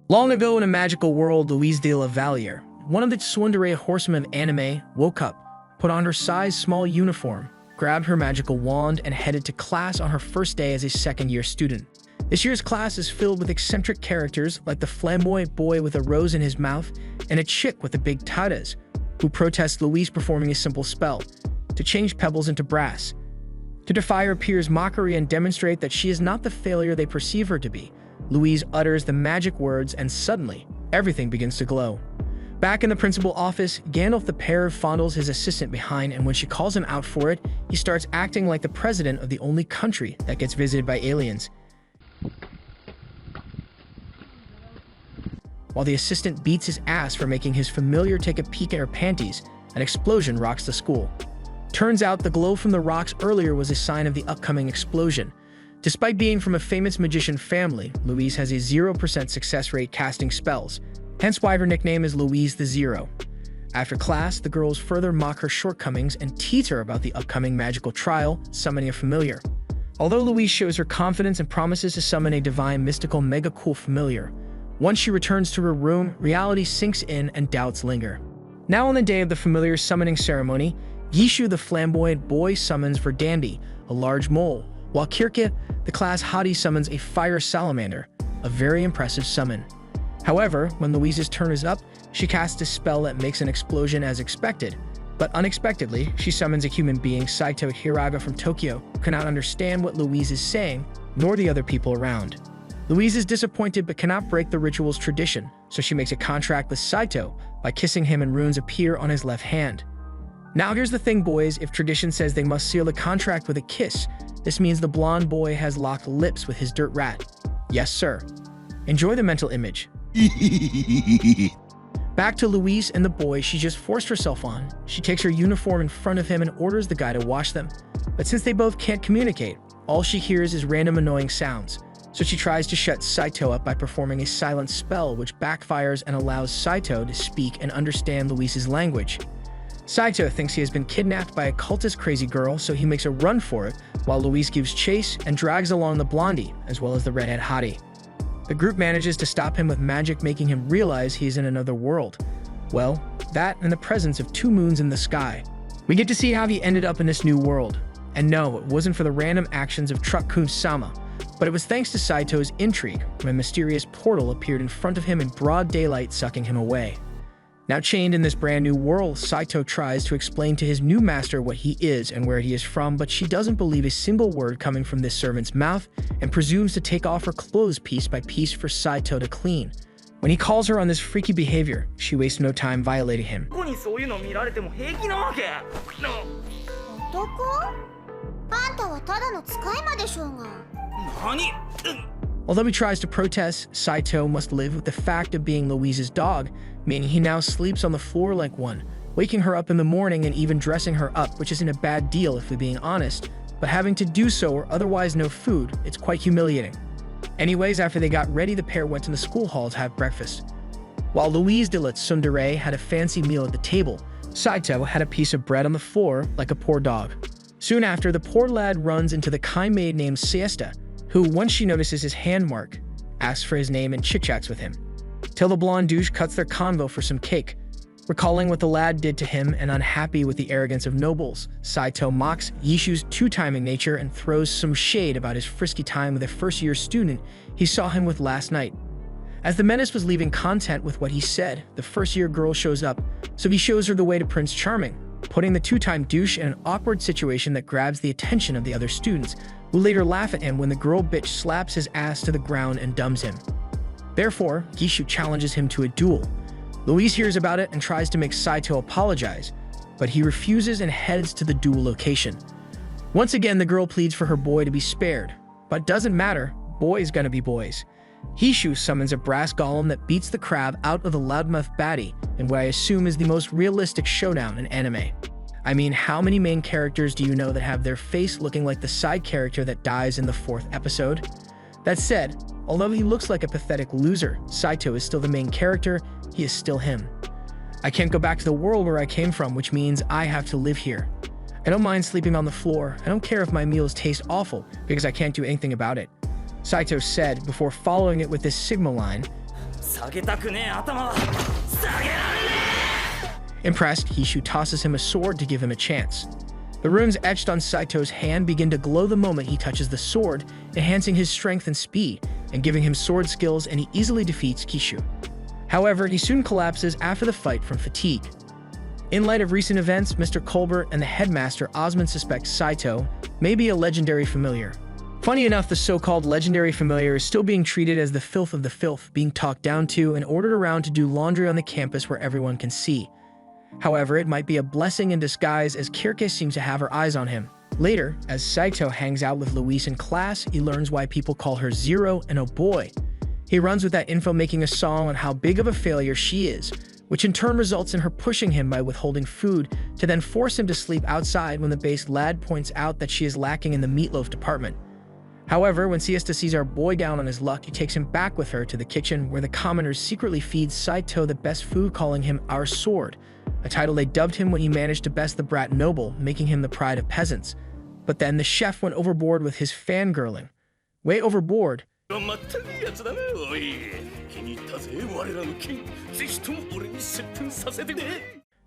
Long ago in a magical world, Louise de la Valliere, one of the tsundere horsemen of anime, woke up, put on her size-small uniform, grabbed her magical wand, and headed to class on her first day as a second-year student. This year's class is filled with eccentric characters like the flamboyant boy with a rose in his mouth and a chick with a big tatas, who protest Louise performing a simple spell to change pebbles into brass, to defy her peers' mockery and demonstrate that she is not the failure they perceive her to be. Louise utters the magic words, and suddenly, everything begins to glow. Back in the principal office, Gandalf the pair fondles his assistant behind, and when she calls him out for it, he starts acting like the president of the only country that gets visited by aliens. While the assistant beats his ass for making his familiar take a peek at her panties, an explosion rocks the school. Turns out the glow from the rocks earlier was a sign of the upcoming explosion. Despite being from a famous magician family, Louise has a 0% success rate casting spells, hence why her nickname is Louise the Zero. After class, the girls further mock her shortcomings and tease her about the upcoming magical trial, summoning a familiar. Although Louise shows her confidence and promises to summon a divine, mystical, mega cool familiar, once she returns to her room, reality sinks in and doubts linger. Now on the day of the familiar summoning ceremony, Yishu the flamboyant boy summons Verdandi, a large mole, while Kirke, the class hottie, summons a fire salamander, a very impressive summon. However, when Louise's turn is up, she casts a spell that makes an explosion as expected, but unexpectedly, she summons a human being, Saito Hiraga from Tokyo, who cannot understand what Louise is saying, nor the other people around. Louise is disappointed but cannot break the ritual's tradition, so she makes a contract with Saito by kissing him, and runes appear on his left hand. Now here's the thing, boys, if tradition says they must seal the contract with a kiss, this means the blonde boy has locked lips with his dirt rat. Yes, sir. Enjoy the mental image. Back to Louise and the boy she just forced herself on. She takes her uniform in front of him and orders the guy to wash them. But since they both can't communicate, all she hears is random annoying sounds. So she tries to shut Saito up by performing a silent spell which backfires and allows Saito to speak and understand Louise's language. Saito thinks he has been kidnapped by a cultist crazy girl, so he makes a run for it, while Louise gives chase and drags along the blondie, as well as the redhead hottie. The group manages to stop him with magic, making him realize he's in another world. Well, that and the presence of two moons in the sky. We get to see how he ended up in this new world. And no, it wasn't for the random actions of Truck-kun-sama, but it was thanks to Saito's intrigue when a mysterious portal appeared in front of him in broad daylight, sucking him away. Now chained in this brand new world, Saito tries to explain to his new master what he is and where he is from, but she doesn't believe a single word coming from this servant's mouth and presumes to take off her clothes piece by piece for Saito to clean. When he calls her on this freaky behavior, she wastes no time violating him. Although he tries to protest, Saito must live with the fact of being Louise's dog, meaning he now sleeps on the floor like one, waking her up in the morning and even dressing her up, which isn't a bad deal if we're being honest, but having to do so or otherwise no food, it's quite humiliating. Anyways, after they got ready, the pair went to the school hall to have breakfast. While Louise de la Tsundere had a fancy meal at the table, Saito had a piece of bread on the floor like a poor dog. Soon after, the poor lad runs into the kind maid named Siesta, who, once she notices his hand mark, asks for his name and chit-chats with him, till the blonde douche cuts their convo for some cake. Recalling what the lad did to him and unhappy with the arrogance of nobles, Saito mocks Yishu's two-timing nature and throws some shade about his frisky time with a first-year student he saw him with last night. As the menace was leaving content with what he said, the first-year girl shows up, so he shows her the way to Prince Charming, putting the two-time douche in an awkward situation that grabs the attention of the other students, who later laugh at him when the girl bitch slaps his ass to the ground and dumbs him. Therefore, Gishu challenges him to a duel. Louise hears about it and tries to make Saito apologize, but he refuses and heads to the duel location. Once again, the girl pleads for her boy to be spared, but doesn't matter, boys gonna be boys. Hishu summons a brass golem that beats the crab out of the loudmouth baddie in what I assume is the most realistic showdown in anime. I mean, how many main characters do you know that have their face looking like the side character that dies in the 4th episode? That said, although he looks like a pathetic loser, Saito is still the main character, he is still him. I can't go back to the world where I came from, which means I have to live here. I don't mind sleeping on the floor, I don't care if my meals taste awful, because I can't do anything about it. Saito said before following it with this Sigma line, Impressed, Kishu tosses him a sword to give him a chance. The runes etched on Saito's hand begin to glow the moment he touches the sword, enhancing his strength and speed, and giving him sword skills, and he easily defeats Kishu. However, he soon collapses after the fight from fatigue. In light of recent events, Mr. Colbert and the headmaster Osmond suspect Saito may be a legendary familiar. Funny enough, the so-called legendary familiar is still being treated as the filth of the filth, being talked down to and ordered around to do laundry on the campus where everyone can see. However, it might be a blessing in disguise, as Kirke seems to have her eyes on him. Later, as Saito hangs out with Louise in class, he learns why people call her Zero and oh boy. He runs with that info, making a song on how big of a failure she is, which in turn results in her pushing him by withholding food to then force him to sleep outside when the base lad points out that she is lacking in the meatloaf department. However, when Siesta sees our boy down on his luck, he takes him back with her to the kitchen where the commoners secretly feed Saito the best food, calling him our sword, a title they dubbed him when he managed to best the brat noble, making him the pride of peasants. But then the chef went overboard with his fangirling. Way overboard.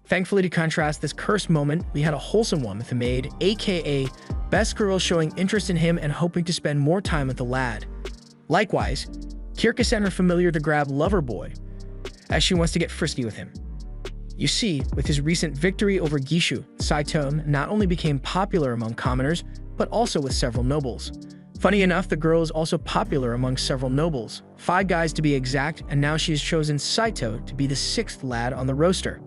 Thankfully, to contrast this cursed moment, we had a wholesome one with the maid, aka Best Girl, showing interest in him and hoping to spend more time with the lad. Likewise, Kirke sent her familiar to grab Lover Boy, as she wants to get frisky with him. You see, with his recent victory over Gishu, Saito not only became popular among commoners, but also with several nobles. Funny enough, the girl is also popular among several nobles, 5 guys to be exact, and now she has chosen Saito to be the 6th lad on the roster.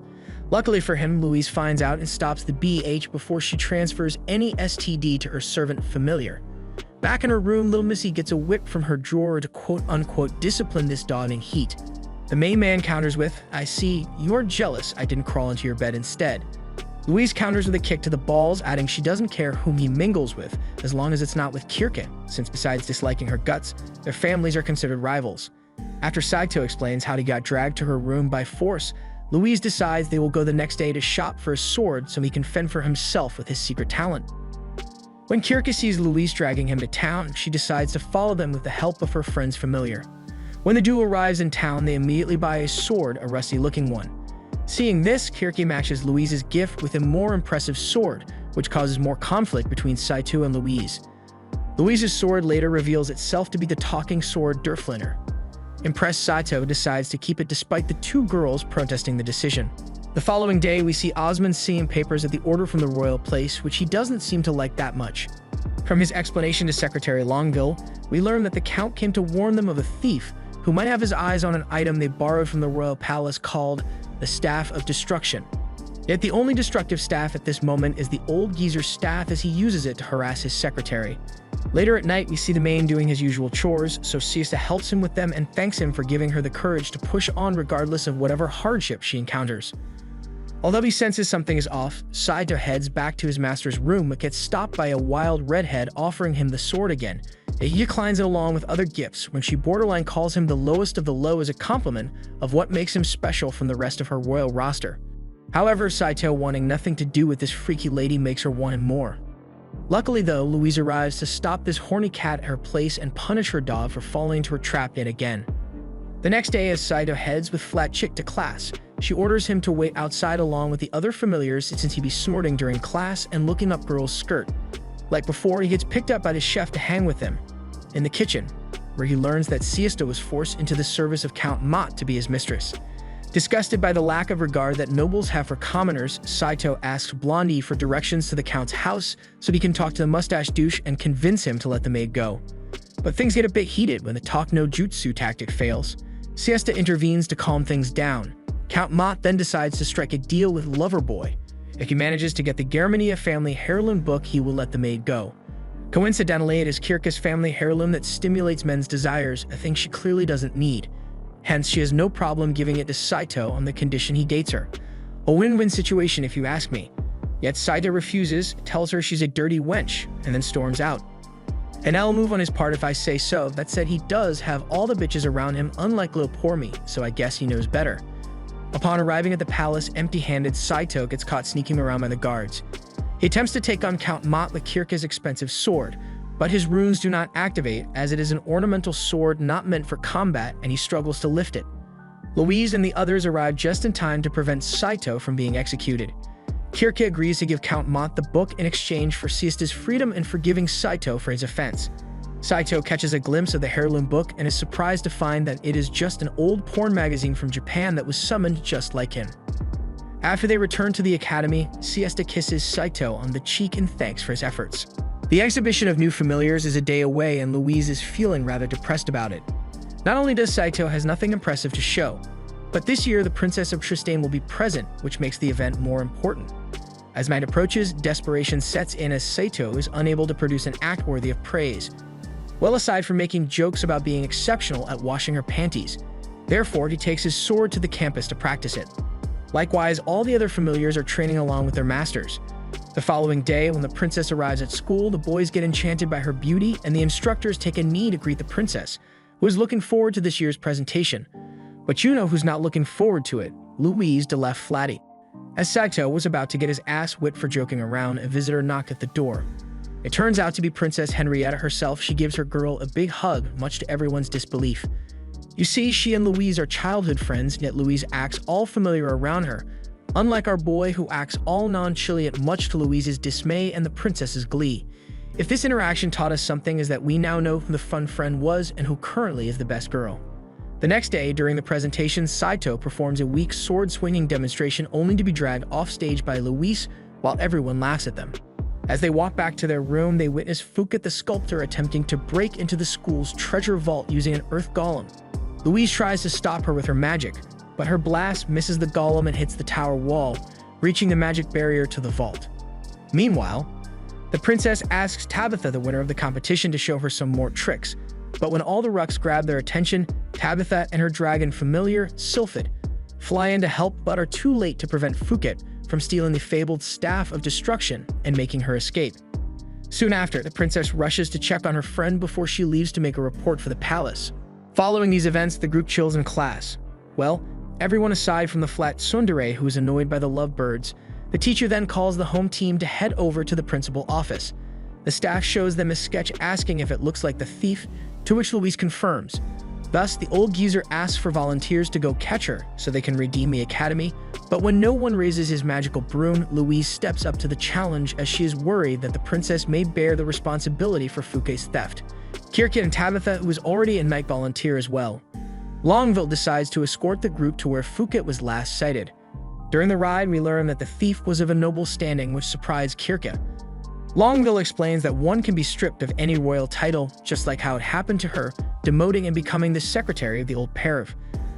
Luckily for him, Louise finds out and stops the BH before she transfers any STD to her servant familiar. Back in her room, little Missy gets a whip from her drawer to quote-unquote discipline this dog in heat. The main man counters with, "I see, you're jealous I didn't crawl into your bed instead." Louise counters with a kick to the balls, adding she doesn't care whom he mingles with, as long as it's not with Kirke, since besides disliking her guts, their families are considered rivals. After Saito explains how he got dragged to her room by force, Louise decides they will go the next day to shop for a sword so he can fend for himself with his secret talent. When Kirke sees Louise dragging him to town, she decides to follow them with the help of her friend's familiar. When the duo arrives in town, they immediately buy a sword, a rusty-looking one. Seeing this, Kirke matches Louise's gift with a more impressive sword, which causes more conflict between Saito and Louise. Louise's sword later reveals itself to be the talking sword Durfliner. Impressed, Saito decides to keep it despite the 2 girls protesting the decision. The following day, we see Osmond seeing papers at the order from the royal place, which he doesn't seem to like that much. From his explanation to Secretary Longueville, we learn that the Count came to warn them of a thief who might have his eyes on an item they borrowed from the royal palace called the Staff of Destruction. Yet the only destructive staff at this moment is the old geezer's staff, as he uses it to harass his secretary. Later at night, we see the maid doing his usual chores, so Siesta helps him with them and thanks him for giving her the courage to push on regardless of whatever hardship she encounters. Although he senses something is off, Saito heads back to his master's room but gets stopped by a wild redhead offering him the sword again. He declines it along with other gifts when she borderline calls him the lowest of the low as a compliment of what makes him special from the rest of her royal roster. However, Saito, wanting nothing to do with this freaky lady, makes her want him more. Luckily though, Louise arrives to stop this horny cat at her place and punish her dog for falling into her trap yet again. The next day, as Saito heads with Flat Chick to class, she orders him to wait outside along with the other familiars since he'd be snorting during class and looking up girl's skirt. Like before, he gets picked up by the chef to hang with him in the kitchen, where he learns that Siesta was forced into the service of Count Mott to be his mistress. Disgusted by the lack of regard that nobles have for commoners, Saito asks Blondie for directions to the Count's house so he can talk to the mustache douche and convince him to let the maid go. But things get a bit heated when the talk no jutsu tactic fails. Siesta intervenes to calm things down. Count Mott then decides to strike a deal with Lover Boy. If he manages to get the Germania family heirloom book, he will let the maid go. Coincidentally, it is Kirke's family heirloom that stimulates men's desires, a thing she clearly doesn't need. Hence, she has no problem giving it to Saito on the condition he dates her. A win-win situation if you ask me. Yet Saito refuses, tells her she's a dirty wench, and then storms out. An L move on his part if I say so. That said, he does have all the bitches around him, unlike Lil Poor Me, so I guess he knows better. Upon arriving at the palace empty-handed, Saito gets caught sneaking around by the guards. He attempts to take on Count Mott with Kirke's expensive sword, but his runes do not activate as it is an ornamental sword not meant for combat and he struggles to lift it. Louise and the others arrive just in time to prevent Saito from being executed. Kirke agrees to give Count Mott the book in exchange for Siesta's freedom and forgiving Saito for his offense. Saito catches a glimpse of the heirloom book and is surprised to find that it is just an old porn magazine from Japan that was summoned just like him. After they return to the academy, Siesta kisses Saito on the cheek in thanks for his efforts. The exhibition of new familiars is a day away and Louise is feeling rather depressed about it. Not only does Saito has nothing impressive to show, but this year the Princess of Tristane will be present, which makes the event more important. As night approaches, desperation sets in as Saito is unable to produce an act worthy of praise. Well, aside from making jokes about being exceptional at washing her panties, therefore he takes his sword to the campus to practice it. Likewise, all the other familiars are training along with their masters. The following day, when the princess arrives at school, the boys get enchanted by her beauty and the instructors take a knee to greet the princess, who is looking forward to this year's presentation. But you know who's not looking forward to it: Louise de la Flatty. As Saito was about to get his ass whipped for joking around, a visitor knocked at the door. It turns out to be Princess Henrietta herself. She gives her girl a big hug, much to everyone's disbelief. You see, she and Louise are childhood friends, yet Louise acts all familiar around her, unlike our boy who acts all nonchalant, much to Louise's dismay and the princess's glee. If this interaction taught us something, is that we now know who the fun friend was and who currently is the best girl. The next day, during the presentation, Saito performs a weak sword-swinging demonstration only to be dragged off stage by Louise while everyone laughs at them. As they walk back to their room, they witness Fouquet the sculptor attempting to break into the school's treasure vault using an earth golem. Louise tries to stop her with her magic, but her blast misses the golem and hits the tower wall, reaching the magic barrier to the vault. Meanwhile, the princess asks Tabitha, the winner of the competition, to show her some more tricks. But when all the rucks grab their attention, Tabitha and her dragon familiar, Sylphid, fly in to help but are too late to prevent Fouquet from stealing the fabled Staff of Destruction and making her escape. Soon after, the princess rushes to check on her friend before she leaves to make a report for the palace. Following these events, the group chills in class. Well, everyone aside from the flat tsundere, who is annoyed by the lovebirds. The teacher then calls the home team to head over to the principal office. The staff shows them a sketch asking if it looks like the thief, to which Louise confirms. Thus, the old geezer asks for volunteers to go catch her so they can redeem the academy, but when no one raises his magical broom, Louise steps up to the challenge as she is worried that the princess may bear the responsibility for Fouquet's theft. Kirke and Tabitha, who is already a night volunteer as well. Longueville decides to escort the group to where Fouquet was last sighted. During the ride, we learn that the thief was of a noble standing, which surprised Kirke. Longueville explains that one can be stripped of any royal title, just like how it happened to her, demoting and becoming the secretary of the old Periv.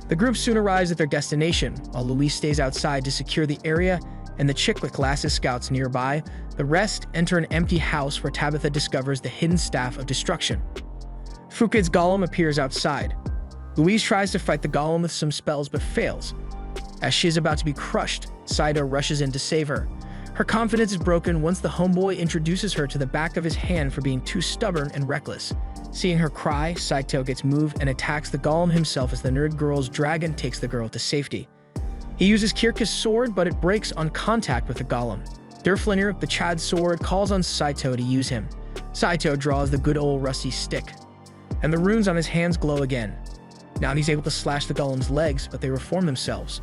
The group soon arrives at their destination, while Louise stays outside to secure the area, and the chick with glasses scouts nearby. The rest enter an empty house where Tabitha discovers the hidden Staff of Destruction. Fouquet's golem appears outside. Louise tries to fight the golem with some spells but fails. As she is about to be crushed, Saito rushes in to save her. Her confidence is broken once the homeboy introduces her to the back of his hand for being too stubborn and reckless. Seeing her cry, Saito gets moved and attacks the golem himself as the nerd girl's dragon takes the girl to safety. He uses Kirke's sword, but it breaks on contact with the golem. Derflinir, the Chad sword, calls on Saito to use him. Saito draws the good old rusty stick, and the runes on his hands glow again. Now he's able to slash the golem's legs, but they reform themselves.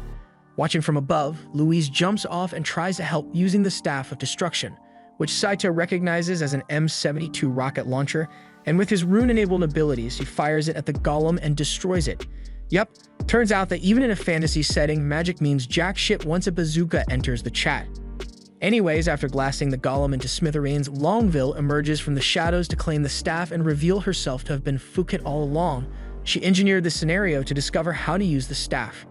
Watching from above, Louise jumps off and tries to help using the Staff of Destruction, which Saito recognizes as an M72 rocket launcher, and with his rune-enabled abilities, he fires it at the golem and destroys it. Yup, turns out that even in a fantasy setting, magic means jack shit once a bazooka enters the chat. Anyways, after blasting the golem into smithereens, Longueville emerges from the shadows to claim the staff and reveal herself to have been Fouquet all along. She engineered the scenario to discover how to use the staff.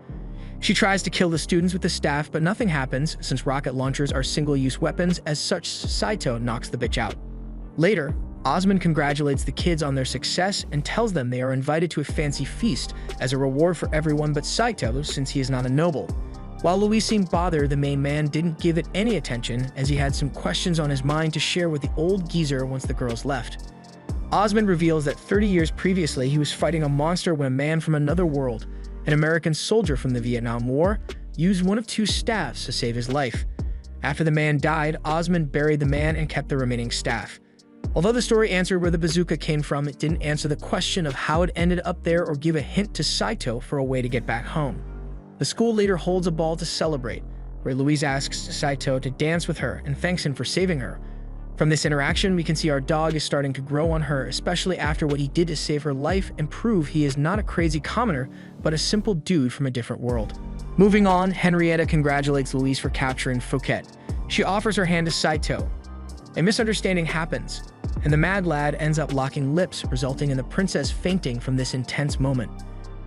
She tries to kill the students with the staff, but nothing happens since rocket launchers are single-use weapons. As such, Saito knocks the bitch out. Later, Osmond congratulates the kids on their success and tells them they are invited to a fancy feast as a reward for everyone but Saito, since he is not a noble. While Louis seemed bothered, the main man didn't give it any attention, as he had some questions on his mind to share with the old geezer once the girls left. Osmond reveals that 30 years previously he was fighting a monster when a man from another world, an American soldier from the Vietnam War, used one of two staffs to save his life. After the man died, Osmond buried the man and kept the remaining staff. Although the story answered where the bazooka came from, it didn't answer the question of how it ended up there or give a hint to Saito for a way to get back home. The school leader holds a ball to celebrate, where Louise asks Saito to dance with her and thanks him for saving her. From this interaction, we can see our dog is starting to grow on her, especially after what he did to save her life and prove he is not a crazy commoner, but a simple dude from a different world. Moving on, Henrietta congratulates Louise for capturing Fouquet. She offers her hand to Saito. A misunderstanding happens, and the mad lad ends up locking lips, resulting in the princess fainting from this intense moment.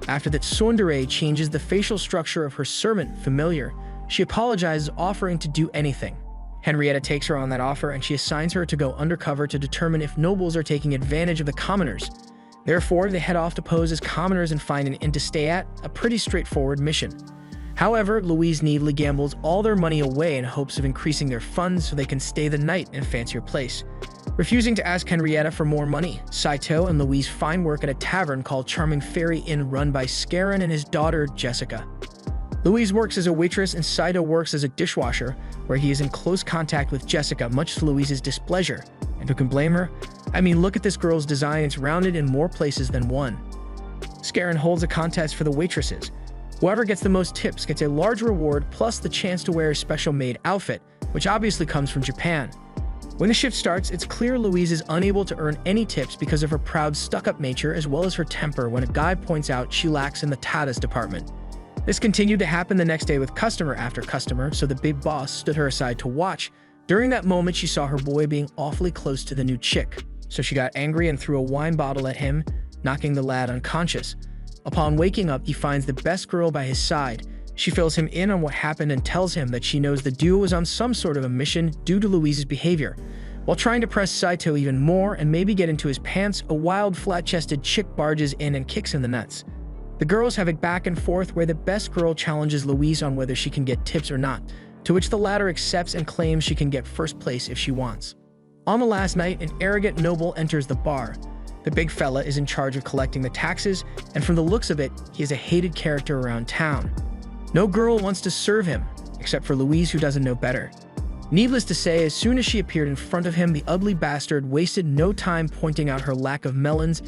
After that, Tsundere changes the facial structure of her servant, Familiar. She apologizes, offering to do anything. Henrietta takes her on that offer, and she assigns her to go undercover to determine if nobles are taking advantage of the commoners. Therefore, they head off to pose as commoners and find an inn to stay at, a pretty straightforward mission. However, Louise naively gambles all their money away in hopes of increasing their funds so they can stay the night in a fancier place. Refusing to ask Henrietta for more money, Saito and Louise find work at a tavern called Charming Fairy Inn run by Scarin and his daughter, Jessica. Louise works as a waitress and Saito works as a dishwasher, where he is in close contact with Jessica, much to Louise's displeasure. And who can blame her? I mean, look at this girl's design, it's rounded in more places than one. Scarin holds a contest for the waitresses. Whoever gets the most tips gets a large reward plus the chance to wear a special maid outfit, which obviously comes from Japan. When the shift starts, it's clear Louise is unable to earn any tips because of her proud, stuck-up nature as well as her temper when a guy points out she lacks in the tatas department. This continued to happen the next day with customer after customer, so the big boss stood her aside to watch. During that moment, she saw her boy being awfully close to the new chick, so she got angry and threw a wine bottle at him, knocking the lad unconscious. Upon waking up, he finds the best girl by his side. She fills him in on what happened and tells him that she knows the duo was on some sort of a mission due to Louise's behavior. While trying to press Saito even more and maybe get into his pants, a wild, flat-chested chick barges in and kicks in the nuts. The girls have a back and forth where the best girl challenges Louise on whether she can get tips or not, to which the latter accepts and claims she can get first place if she wants. On the last night, an arrogant noble enters the bar. The big fella is in charge of collecting the taxes, and from the looks of it, he is a hated character around town. No girl wants to serve him, except for Louise, who doesn't know better. Needless to say, as soon as she appeared in front of him, the ugly bastard wasted no time pointing out her lack of melons.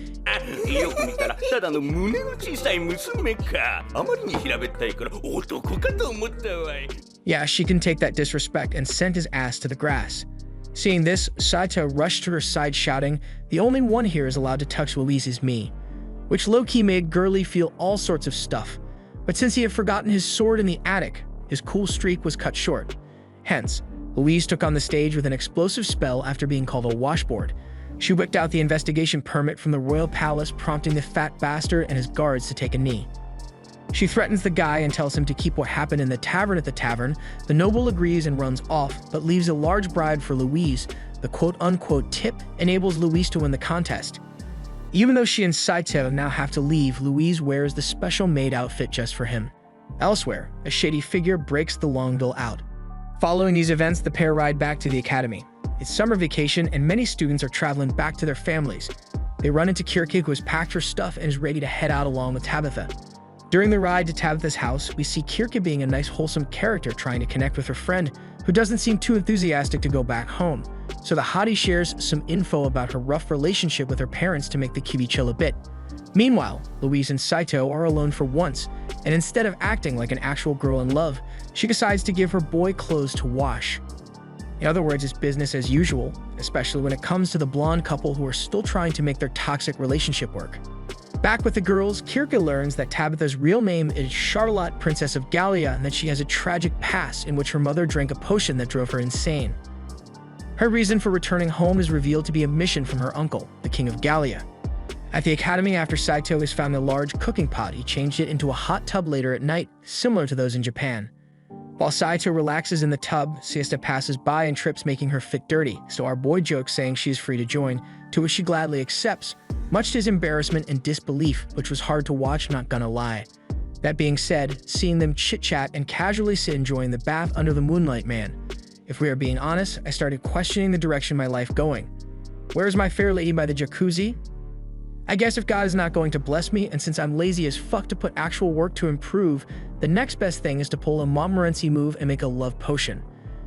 Yeah, she can take that disrespect, and sent his ass to the grass. Seeing this, Saito rushed to her side shouting, "The only one here is allowed to touch Louise is me," which low-key made Girly feel all sorts of stuff. But since he had forgotten his sword in the attic, his cool streak was cut short. Hence, Louise took on the stage with an explosive spell after being called a washboard. She whipped out the investigation permit from the royal palace, prompting the fat bastard and his guards to take a knee. She threatens the guy and tells him to keep what happened in the tavern at the tavern. The noble agrees and runs off, but leaves a large bribe for Louise. The quote-unquote tip enables Louise to win the contest. Even though she and Saito now have to leave, Louise wears the special maid outfit just for him. Elsewhere, a shady figure breaks the Longville out. Following these events, the pair ride back to the academy. It's summer vacation, and many students are traveling back to their families. They run into Kirke, who has packed her stuff and is ready to head out along with Tabitha. During the ride to Tabitha's house, we see Kirke being a nice, wholesome character trying to connect with her friend, who doesn't seem too enthusiastic to go back home. So the hottie shares some info about her rough relationship with her parents to make the Kibi chill a bit. Meanwhile, Louise and Saito are alone for once, and instead of acting like an actual girl in love, she decides to give her boy clothes to wash. In other words, it's business as usual, especially when it comes to the blonde couple who are still trying to make their toxic relationship work. Back with the girls, Kirke learns that Tabitha's real name is Charlotte, Princess of Gallia, and that she has a tragic past in which her mother drank a potion that drove her insane. Her reason for returning home is revealed to be a mission from her uncle, the King of Gallia. At the academy, after Saito has found a large cooking pot, he changed it into a hot tub later at night, similar to those in Japan. While Saito relaxes in the tub, Siesta passes by and trips, making her fit dirty, so our boy jokes saying she is free to join, to which she gladly accepts, much to his embarrassment and disbelief, which was hard to watch, not gonna lie. That being said, seeing them chit-chat and casually sit enjoying the bath under the moonlight, man. If we are being honest, I started questioning the direction my life going. Where's my fair lady by the jacuzzi? I guess if God is not going to bless me, and since I'm lazy as fuck to put actual work to improve, the next best thing is to pull a Montmorency move and make a love potion.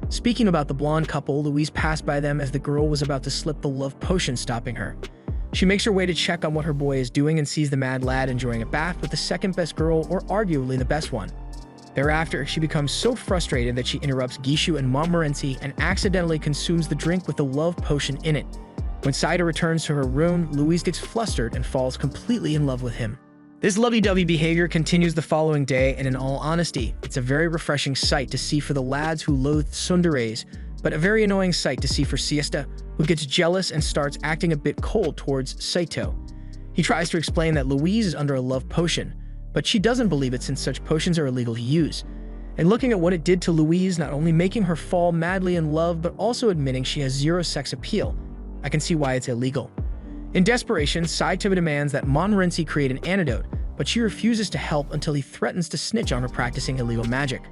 Speaking about the blonde couple, Louise passed by them as the girl was about to slip the love potion, stopping her. She makes her way to check on what her boy is doing and sees the mad lad enjoying a bath with the second best girl, or arguably the best one. Thereafter, she becomes so frustrated that she interrupts Gishu and Montmorency and accidentally consumes the drink with the love potion in it. When Saito returns to her room, Louise gets flustered and falls completely in love with him. This lovey-dovey behavior continues the following day, and in all honesty, it's a very refreshing sight to see for the lads who loathe tsunderes, but a very annoying sight to see for Siesta, who gets jealous and starts acting a bit cold towards Saito. He tries to explain that Louise is under a love potion, but she doesn't believe it since such potions are illegal to use. And looking at what it did to Louise, not only making her fall madly in love, but also admitting she has zero sex appeal, I can see why it's illegal. In desperation, Saito demands that Montmorency create an antidote, but she refuses to help until he threatens to snitch on her practicing illegal magic.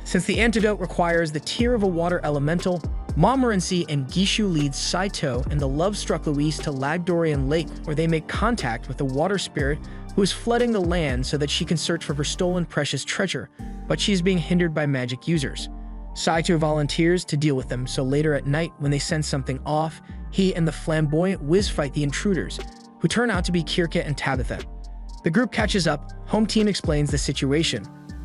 Since the antidote requires the tear of a water elemental, Montmorency and Gishu lead Saito and the love-struck Louise to Lagdorian Lake, where they make contact with the water spirit who is flooding the land so that she can search for her stolen precious treasure, but she is being hindered by magic users. Saito volunteers to deal with them, so later at night, when they send something off, he and the flamboyant Wiz fight the intruders, who turn out to be Kirka and Tabitha. The group catches up, home team explains the situation,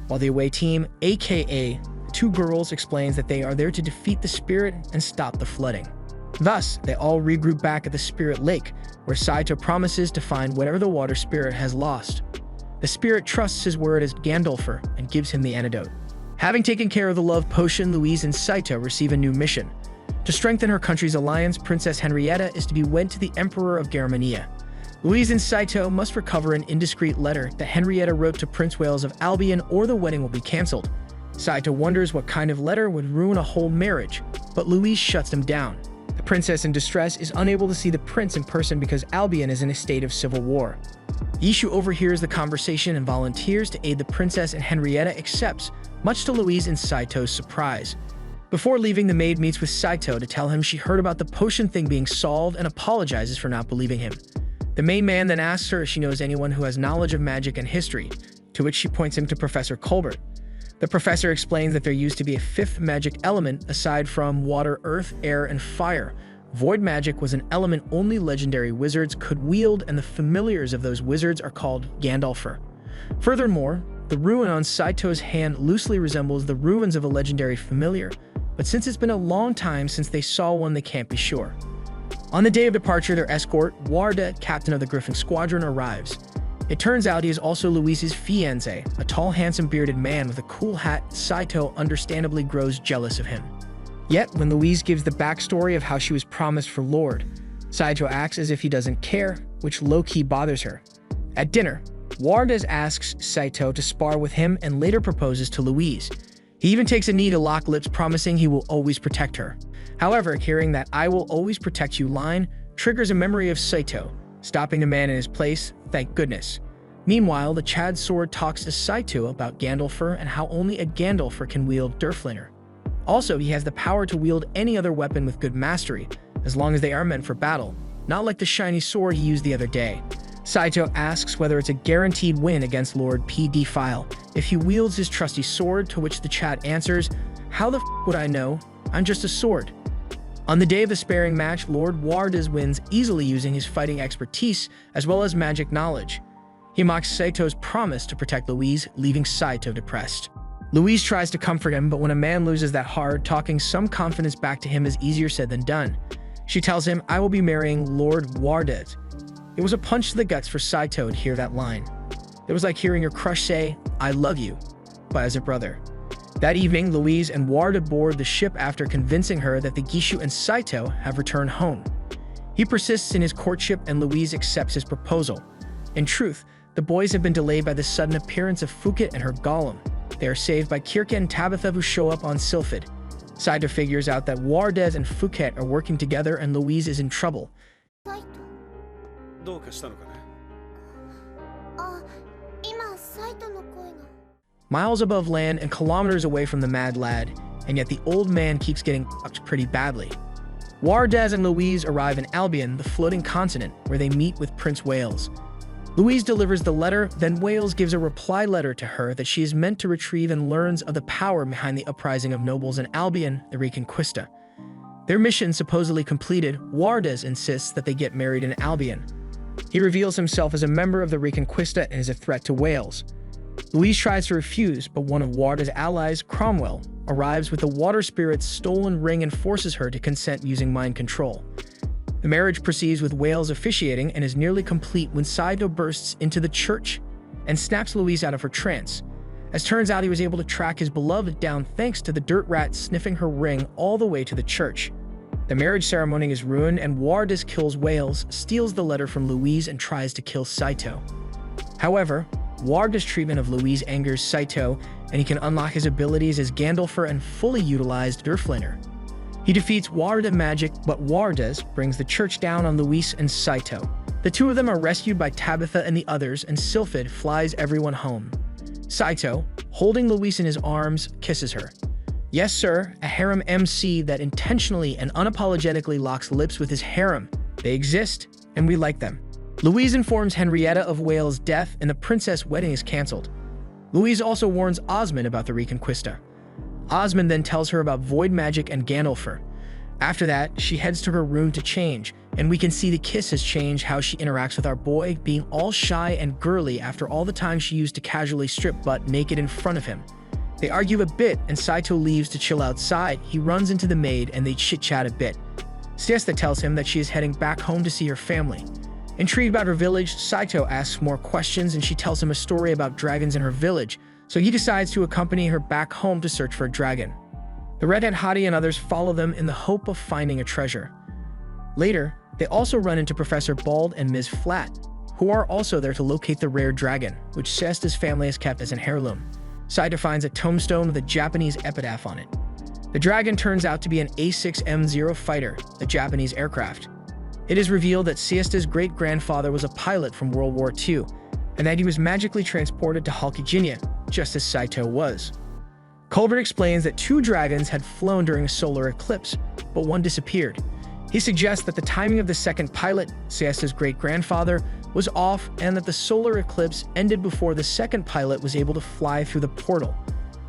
while the away team, aka the two girls, explains that they are there to defeat the spirit and stop the flooding. Thus, they all regroup back at the Spirit Lake, where Saito promises to find whatever the water spirit has lost. The spirit trusts his word as Gandalfer and gives him the antidote. Having taken care of the love potion, Louise and Saito receive a new mission. To strengthen her country's alliance, Princess Henrietta is to be wed to the Emperor of Germania. Louise and Saito must recover an indiscreet letter that Henrietta wrote to Prince Wales of Albion, or the wedding will be cancelled. Saito wonders what kind of letter would ruin a whole marriage, but Louise shuts him down. The princess in distress is unable to see the prince in person because Albion is in a state of civil war. Yishu overhears the conversation and volunteers to aid the princess, and Henrietta accepts, much to Louise and Saito's surprise. Before leaving, the maid meets with Saito to tell him she heard about the potion thing being solved and apologizes for not believing him. The main man then asks her if she knows anyone who has knowledge of magic and history, to which she points him to Professor Colbert. The professor explains that there used to be a fifth magic element aside from water, earth, air, and fire. Void magic was an element only legendary wizards could wield, and the familiars of those wizards are called Gandalfer. Furthermore, the rune on Saito's hand loosely resembles the ruins of a legendary familiar, but since it's been a long time since they saw one, they can't be sure. On the day of departure, their escort, Warda, captain of the Griffin Squadron, arrives. It turns out he is also Louise's fiancé, a tall, handsome, bearded man with a cool hat. Saito understandably grows jealous of him. Yet, when Louise gives the backstory of how she was promised for Lord, Saito acts as if he doesn't care, which low-key bothers her. At dinner, Warda asks Saito to spar with him and later proposes to Louise. He even takes a knee to lock lips, promising he will always protect her. However, hearing that "I will always protect you" line triggers a memory of Saito, stopping the man in his place, thank goodness. Meanwhile, the Chad sword talks to Saito about Gandalfer and how only a Gandalfer can wield Durflinger. Also, he has the power to wield any other weapon with good mastery, as long as they are meant for battle, not like the shiny sword he used the other day. Saito asks whether it's a guaranteed win against Lord P.D. File if he wields his trusty sword, to which the Chad answers, "How the f would I know? I'm just a sword." On the day of the sparring match, Lord Wardas wins easily using his fighting expertise as well as magic knowledge. He mocks Saito's promise to protect Louise, leaving Saito depressed. Louise tries to comfort him, but when a man loses that hard, talking some confidence back to him is easier said than done. She tells him, "I will be marrying Lord Wardas." It was a punch to the guts for Saito to hear that line. It was like hearing your crush say, "I love you," but as a brother. That evening, Louise and Warda board the ship after convincing her that the Gishu and Saito have returned home. He persists in his courtship and Louise accepts his proposal. In truth, the boys have been delayed by the sudden appearance of Fouquet and her golem. They are saved by Kirka and Tabitha, who show up on Sylphid. Saito figures out that Wardes and Fouquet are working together and Louise is in trouble. Miles above land and kilometers away from the mad lad, and yet the old man keeps getting fucked pretty badly. Wardes and Louise arrive in Albion, the floating continent, where they meet with Prince Wales. Louise delivers the letter, then Wales gives a reply letter to her that she is meant to retrieve, and learns of the power behind the uprising of nobles in Albion, the Reconquista. Their mission supposedly completed, Wardes insists that they get married in Albion. He reveals himself as a member of the Reconquista and is a threat to Wales. Louise tries to refuse, but one of Warda's allies, Cromwell, arrives with the water spirit's stolen ring and forces her to consent using mind control. The marriage proceeds with Wales officiating and is nearly complete when Saito bursts into the church and snaps Louise out of her trance. As turns out, he was able to track his beloved down thanks to the dirt rat sniffing her ring all the way to the church. The marriage ceremony is ruined and Wardas kills Wales, steals the letter from Louise, and tries to kill Saito. However, Warda's treatment of Louise angers Saito, and he can unlock his abilities as Gandalfer and fully utilized Durflaner. He defeats Warda magic, but Wardas brings the church down on Louise and Saito. The two of them are rescued by Tabitha and the others, and Sylphid flies everyone home. Saito, holding Louise in his arms, kisses her. Yes, sir, a harem MC that intentionally and unapologetically locks lips with his harem. They exist, and we like them. Louise informs Henrietta of Wales' death, and the princess' wedding is cancelled. Louise also warns Osmond about the Reconquista. Osmond then tells her about void magic and Gandalfer. After that, she heads to her room to change, and we can see the kiss has changed how she interacts with our boy, being all shy and girly after all the time she used to casually strip butt naked in front of him. They argue a bit, and Saito leaves to chill outside. He runs into the maid, and they chit-chat a bit. Siesta tells him that she is heading back home to see her family. Intrigued about her village, Saito asks more questions, and she tells him a story about dragons in her village, so he decides to accompany her back home to search for a dragon. The redhead hottie and others follow them in the hope of finding a treasure. Later, they also run into Professor Bald and Ms. Flat, who are also there to locate the rare dragon, which Siesta's family has kept as an heirloom. Saito finds a tombstone with a Japanese epitaph on it. The dragon turns out to be an A6M0 fighter, a Japanese aircraft. It is revealed that Siesta's great-grandfather was a pilot from World War II, and that he was magically transported to Halkijinia, just as Saito was. Colbert explains that 2 dragons had flown during a solar eclipse, but one disappeared. He suggests that the timing of the second pilot, Siesta's great-grandfather, was off, and that the solar eclipse ended before the second pilot was able to fly through the portal.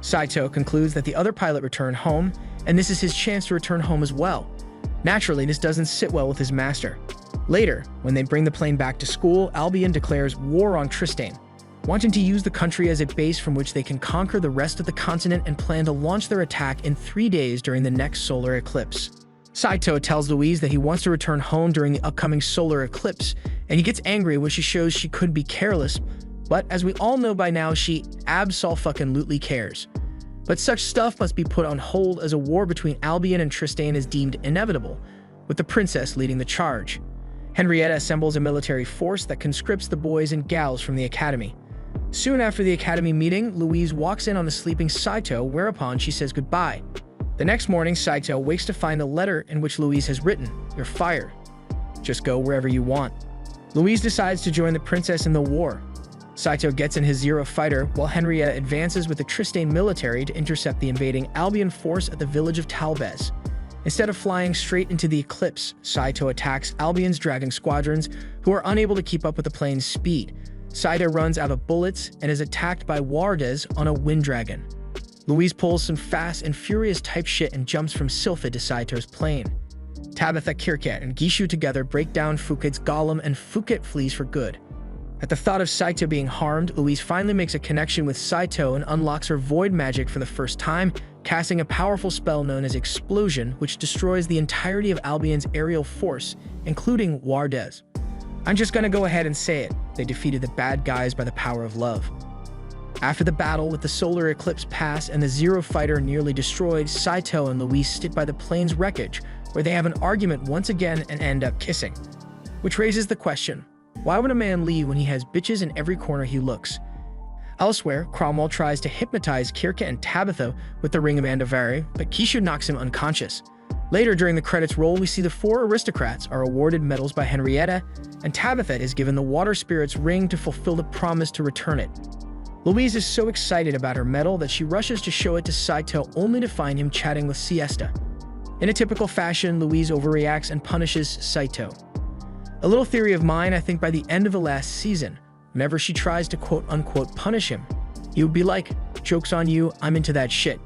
Saito concludes that the other pilot returned home, and this is his chance to return home as well. Naturally, this doesn't sit well with his master. Later, when they bring the plane back to school, Albian declares war on Tristane, wanting to use the country as a base from which they can conquer the rest of the continent and plan to launch their attack in 3 days during the next solar eclipse. Saito tells Louise that he wants to return home during the upcoming solar eclipse, and he gets angry when she shows she could be careless, but as we all know by now, she absolutely cares. But such stuff must be put on hold as a war between Albian and Tristane is deemed inevitable, with the princess leading the charge. Henrietta assembles a military force that conscripts the boys and gals from the academy. Soon after the academy meeting, Louise walks in on the sleeping Saito, whereupon she says goodbye. The next morning, Saito wakes to find a letter in which Louise has written, "You're fired. Just go wherever you want." Louise decides to join the princess in the war. Saito gets in his Zero fighter, while Henrietta advances with the Tristane military to intercept the invading Albian force at the village of Talbez. Instead of flying straight into the eclipse, Saito attacks Albian's dragon squadrons, who are unable to keep up with the plane's speed. Saito runs out of bullets and is attacked by Wardes on a wind dragon. Louise pulls some fast and furious type shit and jumps from Sylphid to Saito's plane. Tabitha, Kirkat, and Gishu together break down Fuket's golem, and Fuket flees for good. At the thought of Saito being harmed, Louise finally makes a connection with Saito and unlocks her void magic for the first time, casting a powerful spell known as Explosion, which destroys the entirety of Albian's aerial force, including Wardes. I'm just gonna go ahead and say it, they defeated the bad guys by the power of love. After the battle with the solar eclipse pass and the Zero fighter nearly destroyed, Saito and Louise sit by the plane's wreckage, where they have an argument once again and end up kissing. Which raises the question, why would a man leave when he has bitches in every corner he looks? Elsewhere, Cromwell tries to hypnotize Kirka and Tabitha with the Ring of Andavari, but Kishu knocks him unconscious. Later during the credits roll, we see the 4 aristocrats are awarded medals by Henrietta, and Tabitha is given the Water Spirit's ring to fulfill the promise to return it. Louise is so excited about her medal that she rushes to show it to Saito only to find him chatting with Siesta. In a typical fashion, Louise overreacts and punishes Saito. A little theory of mine, I think by the end of the last season, whenever she tries to quote-unquote punish him, he would be like, "Joke's on you, I'm into that shit."